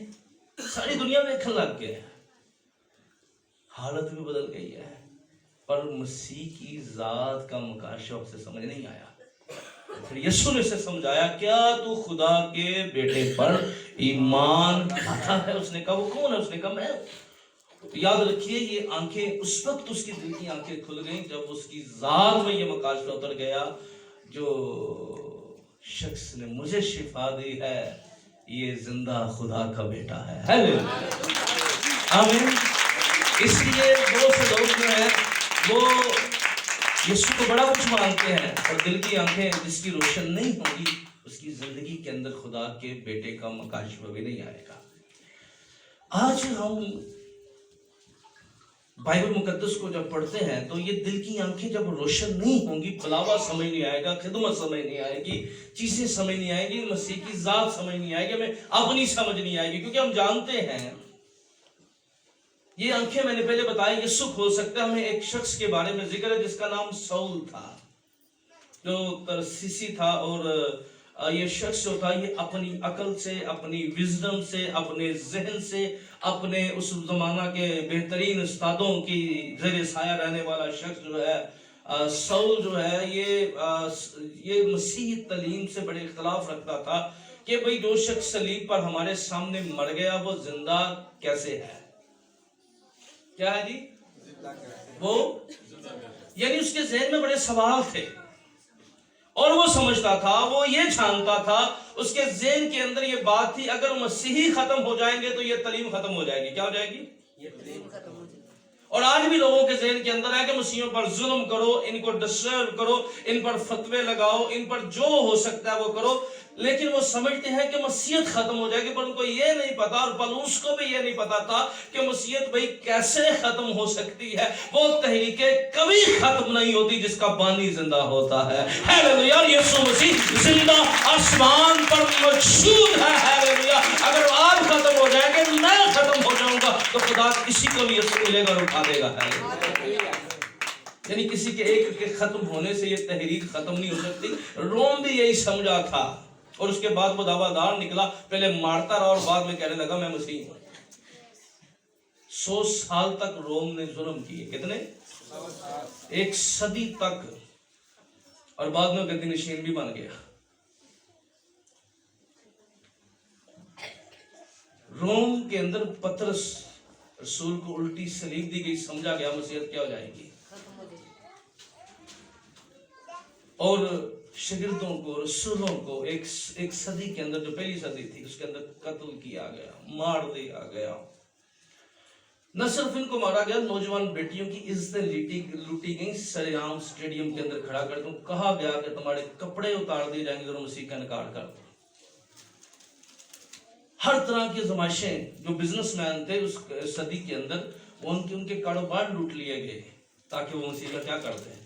ساری دنیا میں دیکھنے لگ گئے، حالت بھی بدل گئی ہے، پر مسیح کی ذات کا مکاشفہ اسے سمجھ نہیں آیا. پھر یسوع نے اسے سمجھایا کیا تو خدا کے بیٹے پر ایمان لاتا ہے؟ اس نے کہا وہ کون ہے؟ اس نے کہا میں ہوں. یاد رکھیے یہ آنکھیں اس وقت اس کی دل کی آنکھیں کھل گئیں جب اس کی ذات میں یہ مکاشفہ اتر گیا، جو شخص نے مجھے شفا دی ہے یہ زندہ خدا کا بیٹا ہے. آمین. اس لیے بہت سے لوگ جو ہیں وہ یسوع کو بڑا کچھ مانتے ہیں، اور دل کی آنکھیں جس کی روشن نہیں ہوگی اس کی زندگی کے اندر خدا کے بیٹے کا مکاشفہ بھی نہیں آئے گا. آج ہم بائبل مقدس کو جب پڑھتے ہیں تو یہ دل کی آنکھیں جب روشن نہیں ہوں گی، بلاوا سمجھ نہیں آئے گا، خدمت سمجھ نہیں آئے گی، چیزیں سمجھ نہیں آئے گی، مسیح کی ذات سمجھ نہیں آئے گی، ہمیں اپنی سمجھ نہیں آئے گی. کیونکہ ہم جانتے ہیں یہ آنکھیں میں نے پہلے بتایا یسوع کھول سکتا ہے. ہمیں ایک شخص کے بارے میں ذکر ہے جس کا نام سول تھا، جو ترسیسی تھا، اور یہ شخص جو تھا یہ اپنی عقل سے، اپنی وزڈم سے، اپنے ذہن سے، اپنے اس زمانہ کے بہترین استادوں کی زیر سایہ رہنے والا شخص جو ہے سول جو ہے یہ مسیحی تعلیم سے بڑے اختلاف رکھتا تھا کہ بھئی جو شخص صلیب پر ہمارے سامنے مر گیا وہ زندہ کیسے ہے؟ کیا ہے جی؟ وہ یعنی اس کے ذہن میں بڑے سوال تھے. اور وہ سمجھتا تھا, وہ یہ جانتا تھا, اس کے ذہن کے اندر یہ بات تھی, اگر مسیحی ختم ہو جائیں گے تو یہ تعلیم ختم ہو جائے گی. کیا ہو جائے گی؟ یہ تعلیم ختم ہو جائے گی. اور آج بھی لوگوں کے ذہن کے اندر ہے کہ مسیحیوں پر ظلم کرو, ان کو ڈسٹرب کرو, ان پر فتوے لگاؤ, ان پر جو ہو سکتا ہے وہ کرو. لیکن وہ سمجھتے ہیں کہ مسیحیت ختم ہو جائے گی, پر ان کو یہ نہیں پتا, اور پولس کو بھی یہ نہیں پتا تھا کہ مسیحیت بھائی کیسے ختم ہو سکتی ہے. وہ تحریکیں کبھی ختم نہیں ہوتی جس کا بانی زندہ ہوتا ہے. ہیلیلویا. یسوع مسیح زندہ آسمان پر موجود ہے. ہیلیلویا. اگر آپ ختم ہو جائیں گے, میں ختم ہو جاؤں گا, تو خدا کسی کو بھی یسوع ملے گا اور اٹھا دے گا. یعنی کسی کے ایک کے ختم ہونے سے یہ تحریک ختم نہیں ہو سکتی. روم بھی یہی سمجھا تھا, اور اس کے بعد وہ دعویٰ دار نکلا, پہلے مارتا رہا اور بعد میں کہنے لگا میں مسیح ہوں. 100 سال تک روم نے ظلم کیے. کتنے؟ 1 صدی تک. اور بعد میں گدی نشین بھی بن گیا. روم کے اندر پطرس رسول کو الٹی سلیب دی گئی, سمجھا گیا مسیحیت کیا ہو جائے گی. اور شاگردوں کو, رسولوں کو ایک صدی کے اندر, جو پہلی صدی تھی, اس کے اندر قتل کیا گیا, مار دیا گیا. نہ صرف ان کو مارا گیا, نوجوان بیٹیوں کی عزتیں لوٹی گئیں. سرعام اسٹیڈیم کے اندر کھڑا کر دوں, کہا گیا کہ تمہارے کپڑے اتار دیے جائیں گے اگر مسیح کا انکار کر دو. ہر طرح کی زمائشیں, جو بزنس مین تھے اس صدی کے اندر, ان کے کاروبار لوٹ لیے گئے تاکہ وہ مسیح کا کیا کرتے ہیں.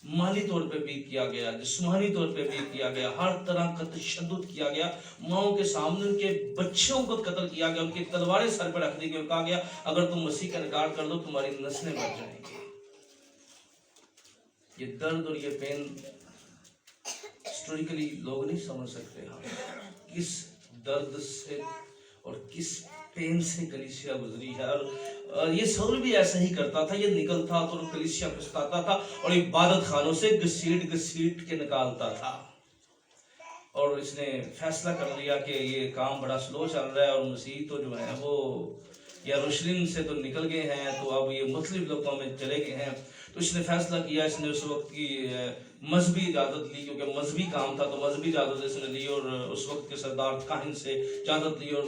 مالی طور پہ بھی کیا گیا, جسمانی طور پہ بھی کیا گیا, ہر طرح کا تشدد کیا گیا. ماؤں کے سامنے ان کے بچوں کو قتل کیا گیا, ان کی تلواریں سر پہ رکھ دی گئی اور کہا گیا اگر تم مسیح کا انکار کر دو تمہاری نسلیں مر جائیں گی. یہ درد اور یہ پین ہسٹوریکلی لوگ نہیں سمجھ سکتے. کس درد سے اور کس پین سے کلیسیا گزری ہے. اور یہ سول بھی ایسا ہی کرتا تھا, یہ نکلتا تو کلیسیا پھسٹاتا تھا اور عبادت خانوں سے گسیٹ کے نکالتا تھا. اور اس نے فیصلہ کر لیا کہ یہ کام بڑا سلو چل رہا ہے, اور مسیح تو جو ہے وہ یروشلم سے تو نکل گئے ہیں, تو اب یہ مختلف لوگوں میں چلے گئے ہیں. تو اس نے فیصلہ کیا, اس نے اس وقت کی مذہبی اجازت لی, کیونکہ مذہبی کام تھا تو مذہبی اجازت اس نے لی, اور اس وقت کے سردار کاہن سے اجازت لی اور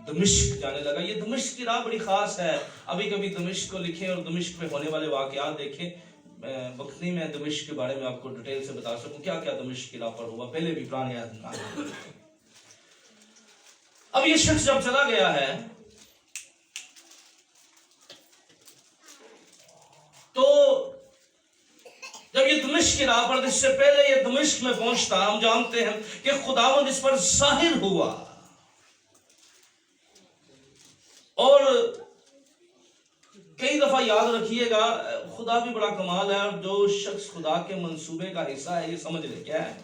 دمشق جانے لگا. یہ دمشق کی راہ بڑی خاص ہے. ابھی کبھی دمشق کو لکھیں اور دمشق پہ ہونے والے واقعات دیکھیں. وقت نہیں میں دمشق کے بارے میں آپ کو ڈیٹیل سے بتا سکوں کیا کیا دمشق کی راہ پر ہوا, پہلے بھی پرانے آدمی. اب یہ شخص جب چلا گیا ہے تو جب یہ دمشق کی راہ پر, اس سے پہلے یہ دمشق میں پہنچتا, ہم جانتے ہیں کہ خداوند اس پر ظاہر ہوا. اور کئی دفعہ یاد رکھیے گا, خدا بھی بڑا کمال ہے, اور جو شخص خدا کے منصوبے کا حصہ ہے, یہ سمجھ لے کیا ہے,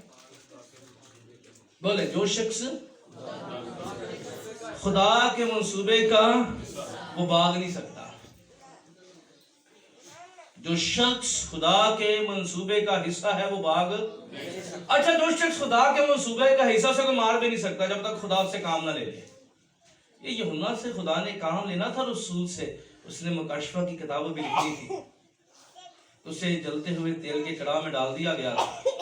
بولے جو شخص خدا کے منصوبے کا, وہ بھاگ نہیں سکتا. جو شخص خدا کے منصوبے کا حصہ ہے وہ بھاگ. اچھا, جو شخص خدا کے منصوبے کا حصہ سے کوئی مار بھی نہیں سکتا جب تک خدا سے کام نہ لے لے. یہ یوحنا سے خدا نے کام لینا تھا رسول سے, اس نے مکاشفہ کی کتاب بھی لکھی تھی, اسے جلتے ہوئے تیل کے کڑاہ میں ڈال دیا گیا تھا,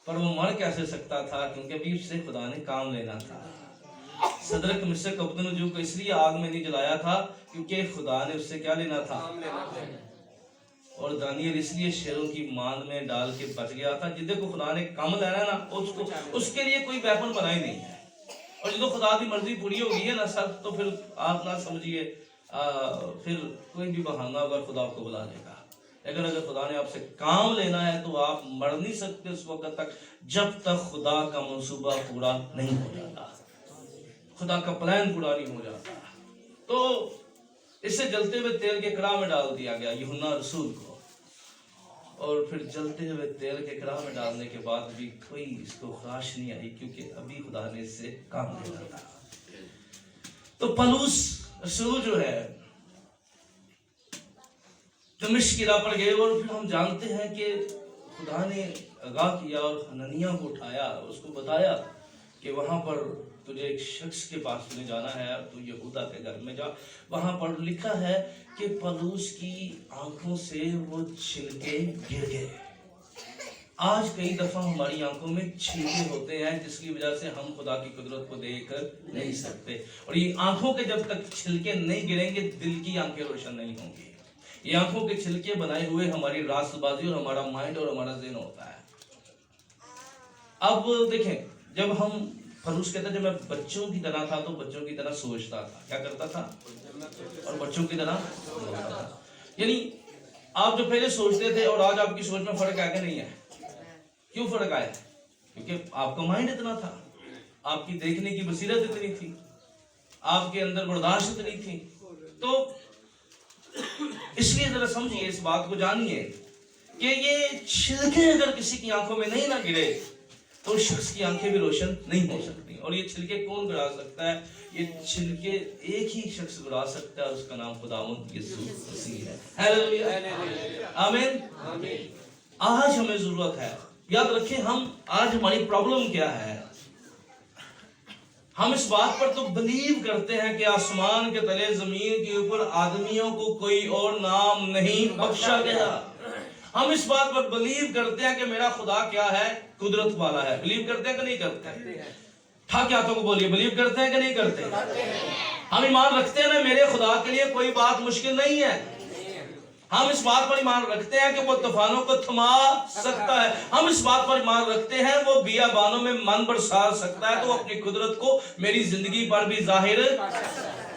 پر وہ مر کیسے سکتا تھا, کیونکہ ابھی اس سے خدا نے کام لینا تھا. صدرک مسک عبدالنجو کو اس لیے آگ میں نہیں جلایا تھا کیونکہ خدا نے اس سے کیا لینا تھا. اور دانیل اس لیے شیروں کی ماند میں ڈال کے بچ گیا تھا, جدے کو خدا نے کام لینا نا, اس کے لیے کوئی ویپن بنا ہی نہیں ہے. اور جدو خدا کی مرضی پوری ہو گئی ہے نا سر, تو پھر آپ نہ سمجھیے پھر کوئی بھی بہانہ ہوگا خدا آپ کو بلا لے گا. لیکن اگر خدا نے آپ سے کام لینا ہے تو آپ مر نہیں سکتے اس وقت تک جب تک خدا کا منصوبہ پورا نہیں ہو جاتا, خدا کا پلان پورا نہیں ہو جاتا. تو اسے جلتے ہوئے تیل کے کڑاہ میں ڈال دیا گیا یوحنا رسول کو, اور پھر جلتے ہوئے تیل کے کڑاہ میں ڈالنے کے بعد بھی کوئی اس کو خواہش نہیں آئی, کیونکہ ابھی خدا نے اس سے کام لینا تھا. تو پولس رسول جو ہے دمشق کی راہ پر گئے, اور پھر ہم جانتے ہیں کہ خدا نے آگاہ کیا اور حنانیہ کو اٹھایا, اس کو بتایا کہ وہاں پر تجھے ایک شخص کے پاس تجھے جانا ہے, تو یہودا کے گھر میں جا. وہاں پر لکھا ہے کہ پولس کی آنکھوں سے وہ چھلکے گر گئے. آج کئی دفعہ ہماری آنکھوں میں چھلکے ہوتے ہیں جس کی وجہ سے ہم خدا کی قدرت کو دیکھ نہیں سکتے، اور یہ آنکھوں کے جب تک چھلکے نہیں گریں گے دل کی آنکھیں روشن نہیں ہوں گی۔ یہ آنکھوں کے چھلکے بنائے ہوئے ہماری راست بازی اور ہمارا مائنڈ اور ہمارا ذہن ہوتا ہے۔ اب دیکھیں، جب ہم فروز کہتا ہے جب میں بچوں کی طرح تھا تو بچوں کی طرح سوچتا تھا، کیا کرتا تھا؟ اور بچوں کی طرح سوچتا تھا۔ یعنی آپ جو پہلے سوچتے تھے اور آج آپ کی سوچ میں فرق آیا کہ نہیں ہے؟ کیوں فرق آیا؟ کیونکہ آپ کا مائنڈ اتنا تھا، آپ کی دیکھنے کی بصیرت اتنی تھی، آپ کے اندر برداشت اتنی تھی۔ تو اس لیے ذرا سمجھیے، اس بات کو جانیے کہ یہ چھلکے اگر کسی کی آنکھوں میں نہیں نہ گرے تو اس شخص کی آنکھیں بھی روشن نہیں ہو سکتی۔ اور یہ چھلکے کون گرا سکتا ہے؟ یہ چھلکے ایک ہی شخص گرا سکتا ہے، اس کا نام خداوند یسوع مسیح ہے۔ ہیلیلویا، آمین۔ آج ہمیں ضرورت ہے، یاد رکھیں، آج ہماری پرابلم کیا ہے؟ ہم اس بات پر تو بلیو کرتے ہیں کہ آسمان کے تلے زمین کے اوپر آدمیوں کو کوئی اور نام نہیں بخشا گیا۔ ہم اس بات پر بلیو کرتے ہیں کہ میرا خدا کیا ہے؟ قدرت والا ہے۔ بلیو کرتے ہیں کہ نہیں کرتے؟ ٹھاک ہاتھوں کو بولیے، بلیو کرتے ہیں کہ نہیں کرتے؟ ہم ایمان رکھتے ہیں نا میرے خدا کے لیے کوئی بات مشکل نہیں ہے۔ ہم اس بات پر ایمان رکھتے ہیں کہ وہ طوفانوں کو تھما سکتا ہے۔ ہم اس بات پر ایمان رکھتے ہیں وہ بیابانوں میں من برسا سکتا ہے، تو اپنی قدرت کو میری زندگی پر بھی ظاہر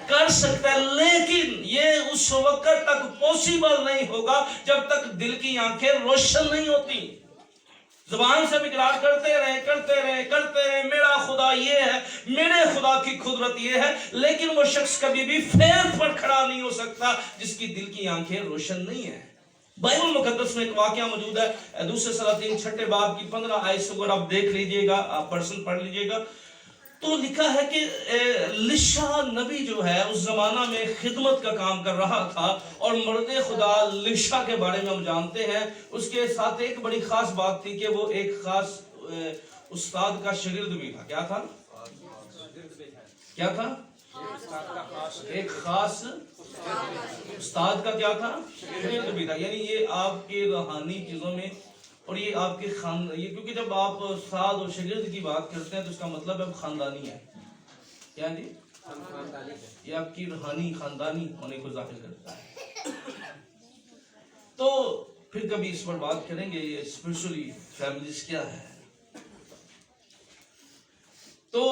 کر سکتا ہے۔ لیکن یہ اس وقت تک پوسیبل نہیں ہوگا جب تک دل کی آنکھیں روشن نہیں ہوتی۔ زبان سے اقرار کرتے رہے میرا خدا یہ ہے، میرے خدا کی قدرت یہ ہے، لیکن وہ شخص کبھی بھی فیض پر کھڑا نہیں ہو سکتا جس کی دل کی آنکھیں روشن نہیں ہیں۔ بائبل مقدس میں ایک واقعہ موجود ہے، دوسرے سلاطین 6 باب کی 15 آیت سے اگر آپ دیکھ لیجئے گا، آپ پرسن پڑھ لیجئے گا، تو لکھا ہے کہ لشا نبی جو ہے اس زمانہ میں خدمت کا کام کر رہا تھا، اور مرد خدا لشا کے بارے میں ہم جانتے ہیں اس کے ساتھ ایک بڑی خاص بات تھی کہ وہ ایک خاص استاد کا شاگرد بھی تھا۔ کیا تھا؟ کیا تھا؟ ایک خاص استاد کا کیا تھا؟ شاگرد بھی تھا۔ یعنی یہ آپ کے روحانی چیزوں میں، اور یہ آپ کے یہ کیونکہ جب آپ استاد اور شاگرد کی بات کرتے ہیں تو اس کا مطلب ہے خاندانی ہے۔ کیا جی؟ یہ آپ کی روحانی خاندانی ہونے کو ظاہر کرتا ہے۔ تو پھر کبھی اس پر بات کریں گے، یہ اسپرچولی فیملیز کیا ہے۔ تو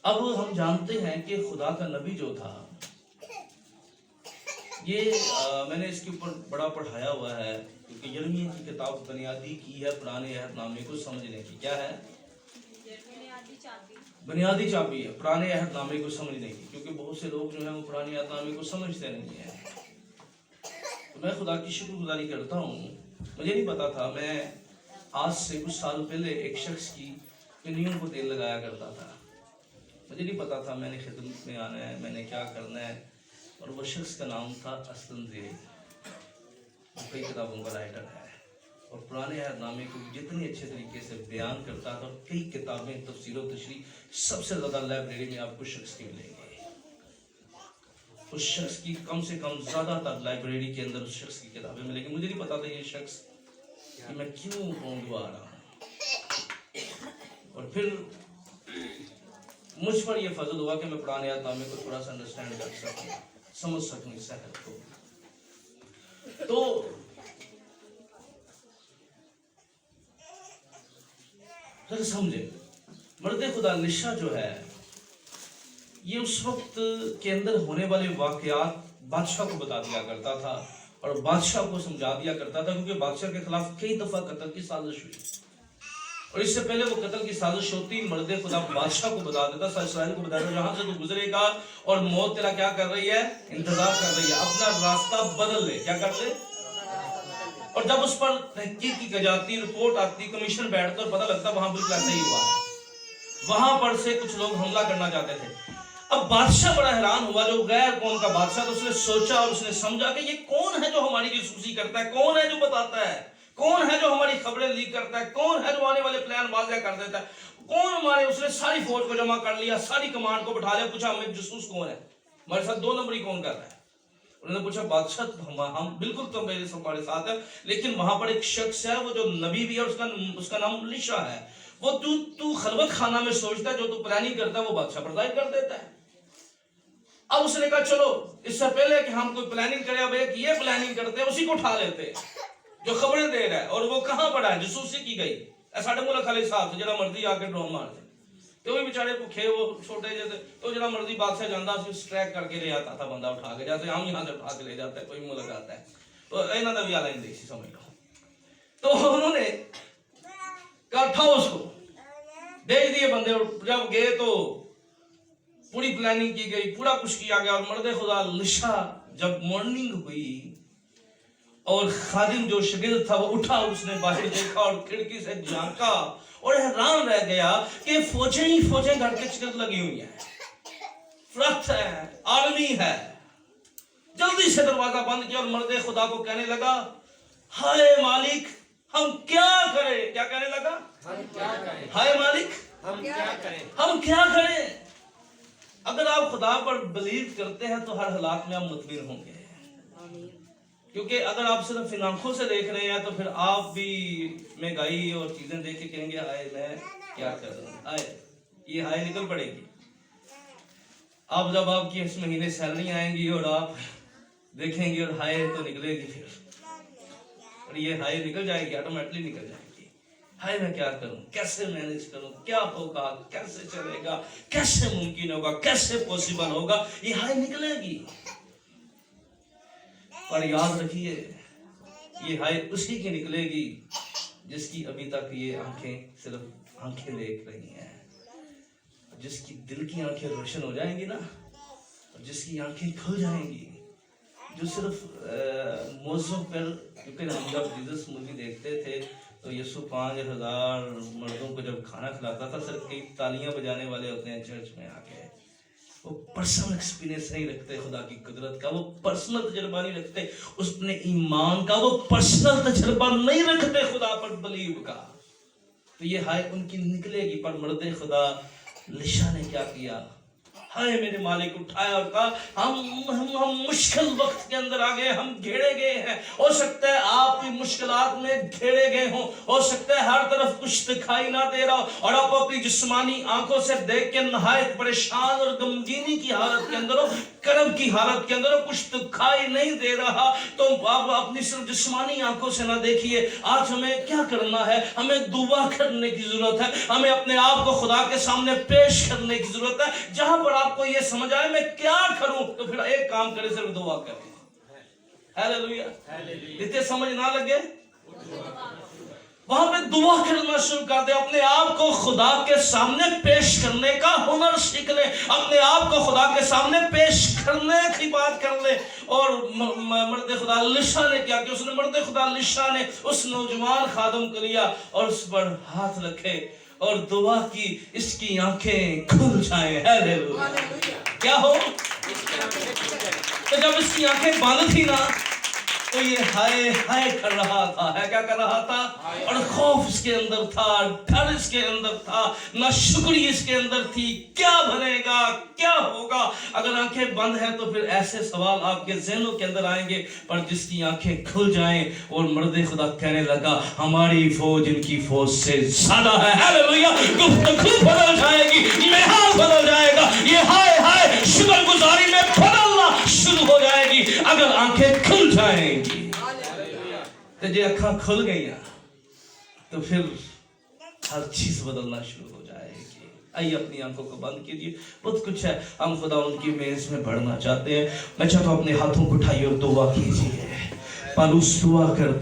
اب ہم جانتے ہیں کہ خدا کا نبی جو تھا، یہ میں نے اس کے اوپر بڑا پڑھایا ہوا ہے، کیونکہ یرمیہ کی کتاب بنیادی کی ہے پرانے عہد نامے کو سمجھنے کی۔ کیا ہے؟ بنیادی چابی ہے پرانے عہد نامے کو سمجھنے کی، کیونکہ بہت سے لوگ جو ہیں وہ پرانے عہد نامے کو سمجھتے نہیں ہیں۔ تو میں خدا کی شکر گزاری کرتا ہوں، مجھے نہیں پتا تھا، میں آج سے کچھ سال پہلے ایک شخص کی پنیوں کو تیل لگایا کرتا تھا، مجھے نہیں پتا تھا میں نے خدمت میں آنا ہے، میں نے کیا کرنا ہے، اور وہ شخص کا نام تھا اسلم زیری، کئی کتابوں کا رائٹر ہے، اور پرانے عہد نامے کو جتنے اچھے طریقے سے بیان کرتا تھا، اور کئی کتابیں تفسیر و تشریح، سب سے زیادہ لائبریری میں آپ کو شخص کی ملیں گے، اس شخص کی کم سے کم زیادہ تر لائبریری کے اندر اس شخص کی کتابیں ملیں گی۔ مجھے نہیں پتا تھا یہ شخص کہ میں کیوں پونڈو آ رہا ہوں، اور پھر مجھ پر یہ فضل ہوا کہ میں پرانے عہد نامے کو تھوڑا سا انڈرسٹینڈ کر سکوں، سمجھ سکوں اس صحت کو۔ تو ذرا سمجھیں، مرد خدا لشا جو ہے یہ اس وقت کے اندر ہونے والے واقعات بادشاہ کو بتا دیا کرتا تھا، اور بادشاہ کو سمجھا دیا کرتا تھا، کیونکہ بادشاہ کے خلاف کئی دفعہ قتل کی سازش ہوئی، اور اس سے پہلے وہ قتل کی سازش ہوتی مرد خدا بادشاہ کو بتا دیتا، سارے اسرائیل کو بتا دیتا، جہاں سے تو گزرے گا اور موت تیرا کیا کر رہی ہے؟ انتظار کر رہی ہے، اپنا راستہ بدل لے۔ کیا کر لے؟ اور جب اس پر تحقیق کی جاتی، رپورٹ آتی، کمیشن بیٹھتا اور پتہ لگتا وہاں بالکل ایسا ہی ہوا ہے، وہاں پر سے کچھ لوگ حملہ کرنا چاہتے تھے۔ اب بادشاہ بڑا حیران ہوا، جو غیر قوم کا بادشاہ، تو اس نے سوچا اور اس نے سمجھا کہ یہ کون ہے جو ہماری جاسوسی کرتا ہے، کون ہے جو بتاتا ہے، کون ہے جو ہماری خبریں لیک کرتا ہے، کون ہے جو آنے والے پلان واضح کر دیتا ہے، کون ہمارے۔ اس نے ساری فوج کو جمع کر لیا، ساری کمانڈ کو بٹھا لیا، پوچھا ہمیں جاسوس کون ہے، ہمارے ساتھ 2 نمبری کون کر رہا ہے۔ انہوں نے پوچھا بادشاہ ہم بالکل تو میرے ہمارے ساتھ ہے، لیکن وہاں پر ایک شخص ہے وہ جو نبی بھی ہے، اس کا نام لشا ہے، وہ تو خلوت خانہ میں سوچتا ہے، جو تو پلاننگ کرتا ہے وہ بادشاہ پر ظاہر کر دیتا ہے۔ اب اس نے کہا چلو اس سے پہلے کہ ہم کوئی پلاننگ کریں، اب ایک یہ پلاننگ کرتے ہیں، اسی کو اٹھا لیتے ہیں جو خبریں دے رہا ہے، اور وہ کہاں پڑا ہے، جاسوسی کی گئی ساڈے ملک والے صاحب سے جڑا مرضی آ کے ڈرون مار دے، تو وہ بیچارے بھوکے وہ چھوٹے جیسے، تو جڑا مرضی بادشاہ جاندہ سی اسٹریک کر کے لے آتا تھا بندہ اٹھا کے، جیسے ہم یہاں سے اٹھا کے لے جاتے ہیں، کوئی ملک آتا ہے تو انہاں دا بھی حال نہیں دیکھی سمجھ لو۔ تو انہوں نے کہا اٹھاؤ اس کو، بھیج دیے بندے، جب گئے تو پوری پلاننگ کی گئی، پورا کچھ کیا گیا، اور مرد خدا لشا جب مارننگ ہوئی اور خادم جو شاگرد تھا وہ اٹھا، اس نے باہر دیکھا اور کھڑکی سے جھانکا اور حیران رہ گیا کہ فوجیں ہی فوجیں گھر کے چکر لگی ہوئی ہیں، فرقت ہے، آرمی ہے۔ جلدی سے دروازہ بند کیا اور مرد خدا کو کہنے لگا ہائے مالک ہم کیا کریں، کیا کہنے لگا، ہائے مالک ہم کیا کریں۔ اگر آپ خدا پر بلیو کرتے ہیں تو ہر حالات میں آپ مطمئن ہوں گے، کیونکہ اگر آپ صرف ان آنکھوں سے دیکھ رہے ہیں تو پھر آپ بھی مہنگائی اور چیزیں دیکھ کے کہیں گے ہائے میں کیا کر رہا ہوں، ہائے یہ ہائے نکل پڑے گی۔ اب جب آپ کی اس مہینے سیلری آئیں گی اور آپ دیکھیں گے اور ہائے تو نکلے گی، پھر اور یہ ہائے نکل جائے گی، آٹومیٹلی نکل جائے گی، ہائے میں کیا کروں، کیسے مینیج کروں، کیا ہوگا، کیسے چلے گا، کیسے ممکن ہوگا، کیسے پوسیبل ہوگا، یہ ہائے نکلے گی۔ اور یاد رکھیے یہ ہائے اسی کی نکلے گی جس کی ابھی تک یہ آنکھیں صرف آنکھیں دیکھ رہی ہیں، جس کی دل کی آنکھیں روشن ہو جائیں گی نا، جس کی آنکھیں کھل جائیں گی، جو صرف موضوع پر، کیونکہ ہم جب جیزس مووی دیکھتے تھے تو یسوع 5000 مردوں کو جب کھانا کھلاتا تھا، صرف کئی تالیاں بجانے والے ہوتے ہیں چرچ میں آ کے، وہ پرسنل ایکسپیرینس نہیں رکھتے خدا کی قدرت کا، وہ پرسنل تجربہ نہیں رکھتے اس نے ایمان کا، وہ پرسنل تجربہ نہیں رکھتے خدا پر بلیو کا، تو یہ ہائے ان کی نکلے گی۔ پر مرد خدا لشا نے کیا کیا، ہائے میرے مالک اٹھایا اور کہا ہم مشکل وقت کے اندر آ گئے، ہم گھیرے گئے ہیں، ہو سکتا ہے آپ بھی مشکلات میں گھیرے گئے ہوں، ہو سکتا ہے ہر طرف کچھ دکھائی نہ دے رہا ہو اور آپ اپنی جسمانی آنکھوں سے دیکھ کے نہایت پریشان اور غمگینی کی حالت کے اندر ہو، کرب کی حالت کے اندر ہو، کچھ دکھائی نہیں دے رہا، تو آپ اپنی صرف جسمانی آنکھوں سے نہ دیکھیے۔ آج ہمیں کیا کرنا ہے، ہمیں دعا کرنے کی ضرورت ہے، ہمیں اپنے آپ کو خدا کے سامنے پیش کرنے کی ضرورت ہے۔ جہاں پر آپ کو یہ سمجھ آئے میں کیا کروں، تو پھر ایک کام کرے، صرف دعا کریں۔ ہیلیلویا، اتنے سمجھ نہ لگے وہاں پہ دعا کرنا شروع کر دے، اپنے آپ کو خدا کے سامنے پیش کرنے کا ہنر سیکھ لے، اپنے آپ کو خدا کے سامنے پیش کرنے کی بات کر لے۔ اور مرد خدا لشا نے کیا کہ اس نے مرد خدا لشا نے اس نوجوان خادم کو لیا اور اس پر ہاتھ رکھے اور دعا کی، اس کی آنکھیں کھل جائیں۔ ہیلیلویا، کیا ہو، تو جب اس کی آنکھیں بند تھی نا تو یہ ہائے ہائے کر رہا تھا، ہے کیا کر رہا تھا، اور خوف اس کے اندر تھا، ڈر اس کے اندر تھا، ناشکری اس کے اندر تھی، کیا بنے گا، کیا ہوگا۔ اگر آنکھیں بند ہیں تو پھر ایسے سوال آپ کے ذہنوں کے اندر آئیں گے، پر جس کی آنکھیں کھل جائیں اور مرد خدا کہنے لگا ہماری فوج ان کی فوج سے زیادہ ہے، ہیلیلویا، گفتگو بدل جائے گی، محال بدل جائے گا، یہ ہائے ہائے شکر گزاری میں بدلنا شروع ہو جائے گی اگر آنکھیں کھل جائیں گی۔ تو جی اکھاں کھل گئی تو پھر ہر چیز بدلنا شروع ہو جائے گی۔ آئیے اپنی آنکھوں کو بند کیجیے، بہت کچھ ہے، ہم خدا ان کی میز میں بڑھنا چاہتے ہیں۔ میں چاہتا ہوں اپنے ہاتھوں کو اٹھائیے اور دعا کیجیے۔ پالوس دعا کرتا